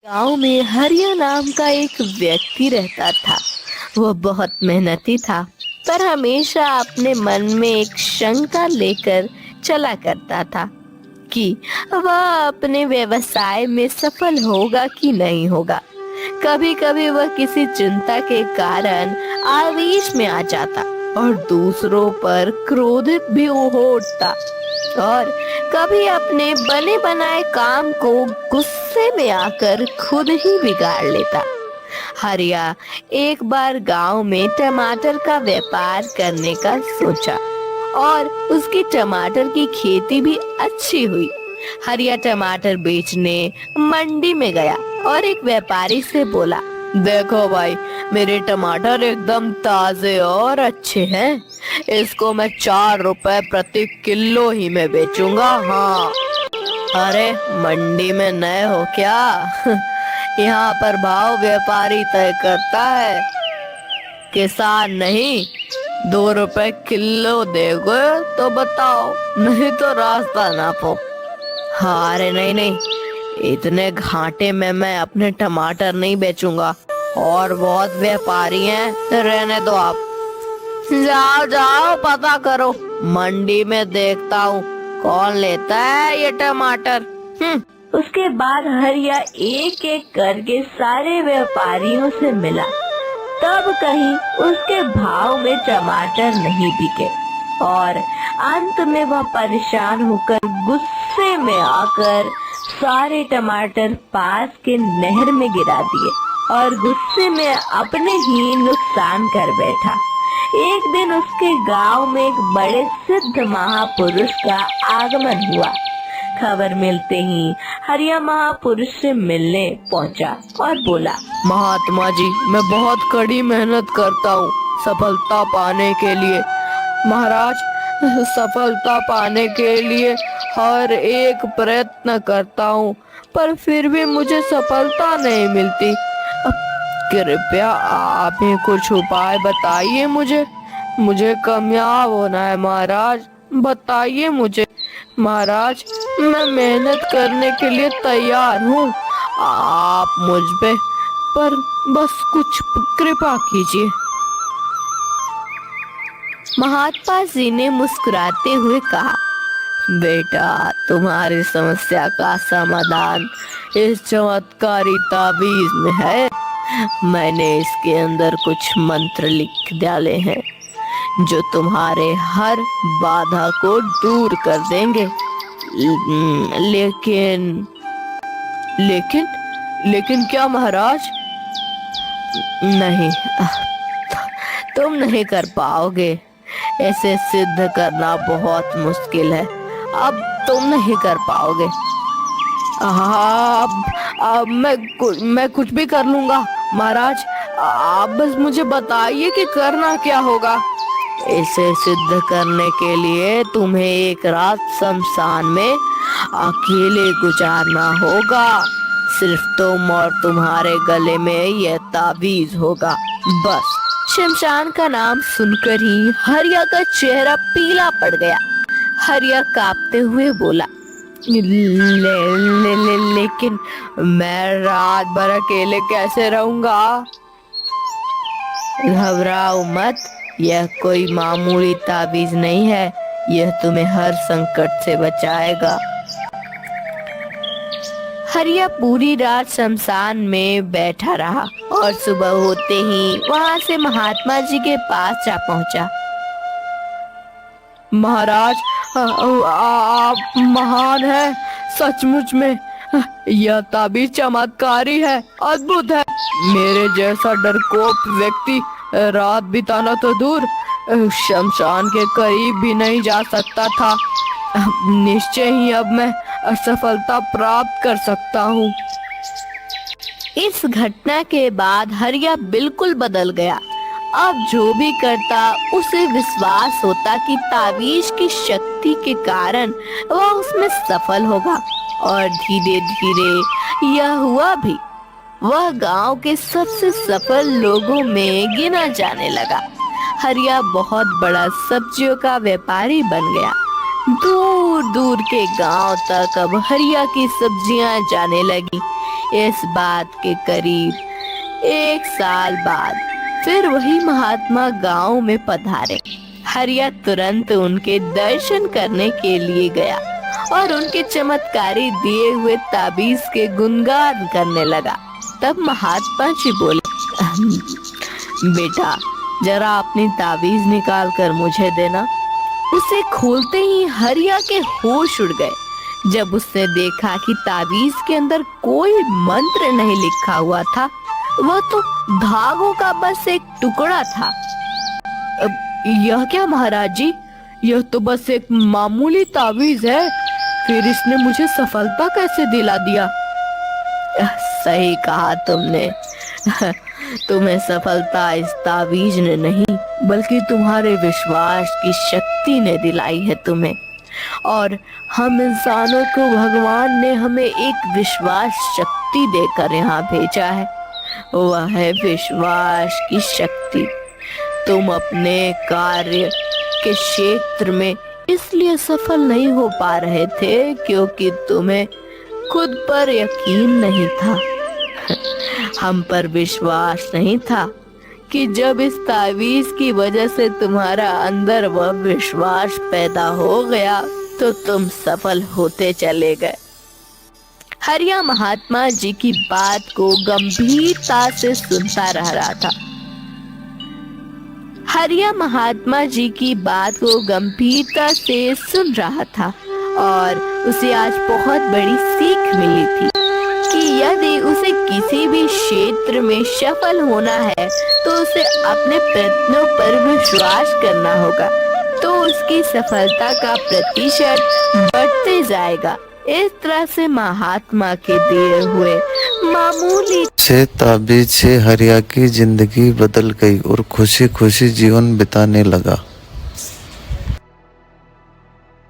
गांव में हरिया नाम का एक व्यक्ति रहता था। वह बहुत मेहनती था, पर हमेशा अपने मन में एक शंका लेकर चला करता था कि वह अपने व्यवसाय में सफल होगा कि नहीं होगा। कभी कभी वह किसी चिंता के कारण आवेश में आ जाता और दूसरों पर क्रोधित भी हो उठता, और कभी अपने बने बनाए काम को गुस्से में आकर खुद ही बिगाड़ लेता। हरिया एक बार गांव में टमाटर का व्यापार करने का सोचा और उसकी टमाटर की खेती भी अच्छी हुई। हरिया टमाटर बेचने मंडी में गया और एक व्यापारी से बोला, देखो भाई, मेरे टमाटर एकदम ताजे और अच्छे हैं। इसको मैं 4 रुपए प्रति किलो ही में बेचूंगा। हाँ, अरे मंडी में नए हो क्या? यहाँ पर भाव व्यापारी तय करता है, किसान नहीं। 2 रुपए किलो देगो तो बताओ, नहीं तो रास्ता नापो। हाँ, अरे नहीं नहीं, इतने घाटे में मैं अपने टमाटर नहीं बेचूंगा, और बहुत व्यापारी हैं, रहने दो आप। जाओ जाओ, पता करो, मंडी में देखता हूँ कौन लेता है ये टमाटर। उसके बाद हरिया एक एक करके सारे व्यापारियों से मिला, तब कहीं उसके भाव में टमाटर नहीं बिके और अंत में वह परेशान होकर गुस्से में आकर सारे टमाटर पास के नहर में गिरा दिए और गुस्से में अपने ही नुकसान कर बैठा। एक दिन उसके गांव में एक बड़े सिद्ध महापुरुष का आगमन हुआ। खबर मिलते ही हरिया महापुरुष से मिलने पहुंचा और बोला, महात्मा जी, मैं बहुत कड़ी मेहनत करता हूँ सफलता पाने के लिए। महाराज, सफलता पाने के लिए हर एक प्रयत्न करता हूँ, पर फिर भी मुझे सफलता नहीं मिलती। कृपया आप ही कुछ उपाय बताइए मुझे कामयाब होना है महाराज, बताइए मुझे। महाराज, मैं मेहनत करने के लिए तैयार हूँ, आप मुझ पे पर बस कुछ कृपा कीजिए। महात्मा जी ने मुस्कुराते हुए कहा, बेटा, तुम्हारी समस्या का समाधान इस चमत्कारी ताबीज में है। मैंने इसके अंदर कुछ मंत्र लिख डाले हैं जो तुम्हारे हर बाधा को दूर कर देंगे। लेकिन लेकिन लेकिन क्या महाराज? नहीं, तुम नहीं कर पाओगे। ऐसे सिद्ध करना बहुत मुश्किल है। अब तुम नहीं कर पाओगे। अब मैं कुछ भी कर लूंगा महाराज। आप बस मुझे बताइए कि करना क्या होगा। इसे सिद्ध करने के लिए तुम्हें एक रात शमशान में अकेले गुजारना होगा। सिर्फ तुम और तुम्हारे गले में यह ताबीज होगा, बस। शमशान का नाम सुनकर ही हरिया का चेहरा पीला पड़ गया। हरिया कांपते हुए बोला, लेकिन मैं रात भर अकेले कैसे रहूंगा? घबराओ मत, यह कोई मामूली ताबीज नहीं है। यह तुम्हें हर संकट से बचाएगा। हरिया पूरी रात शमशान में बैठा रहा और सुबह होते ही वहां से महात्मा जी के पास जा पहुंचा। महाराज, आप महान हैं, सचमुच में यह ताबीज चमत्कारी है, अद्भुत है। मेरे जैसा डरपोक व्यक्ति रात बिताना तो दूर, शमशान के करीब भी नहीं जा सकता था। निश्चय ही अब मैं सफलता प्राप्त कर सकता हूँ। इस घटना के बाद हरिया बिल्कुल बदल गया। अब जो भी करता उसे विश्वास होता कि ताबीज की शक्ति के कारण वह उसमें सफल होगा, और धीरे धीरे यह हुआ भी। वह गांव के सबसे सफल लोगों में गिना जाने लगा। हरिया बहुत बड़ा सब्जियों का व्यापारी बन गया। दूर दूर के गांव तक अब हरिया की सब्जियां जाने लगी। इस बात के करीब 1 साल बाद फिर वही महात्मा गांव में पधारे। हरिया तुरंत उनके दर्शन करने के लिए गया और उनके चमत्कारी दिए हुए ताबीज के गुणगान करने लगा। तब महात्मा जी बोले, बेटा जरा अपनी ताबीज निकाल कर मुझे देना। उसे खोलते ही हरिया के होश उड़ गए जब उसने देखा कि ताबीज के अंदर कोई मंत्र नहीं लिखा हुआ था, वह तो धागों का बस एक टुकड़ा था। यह क्या महाराज जी, यह तो बस एक मामूली ताबीज है, फिर इसने मुझे सफलता कैसे दिला दिया? सही कहा तुमने। तुम्हें सफलता इस ताबीज ने नहीं बल्कि तुम्हारे विश्वास की शक्ति ने दिलाई है तुम्हें। और हम इंसानों को भगवान ने हमें एक विश्वास शक्ति देकर यहाँ भेजा है, वह है विश्वास की शक्ति। तुम अपने कार्य के क्षेत्र में इसलिए सफल नहीं हो पा रहे थे क्योंकि तुम्हें खुद पर यकीन नहीं था, हम पर विश्वास नहीं था कि जब इस तावीज की वजह से तुम्हारा अंदर वह विश्वास पैदा हो गया तो तुम सफल होते चले गए। हरिया महात्मा जी की बात को गंभीरता से सुनता रह रहा था। हरिया महात्मा जी की बात को गंभीरता से सुन रहा था और उसे आज बहुत बड़ी सीख मिली थी कि यदि उसे किसी भी क्षेत्र में सफल होना है तो उसे अपने प्रयत्नों पर विश्वास करना होगा, तो उसकी सफलता का प्रतिशत बढ़ते जाएगा। इस तरह से महात्मा के दिए हुए मामूली से ताबीज से हरिया की जिंदगी बदल गई और खुशी खुशी जीवन बिताने लगा।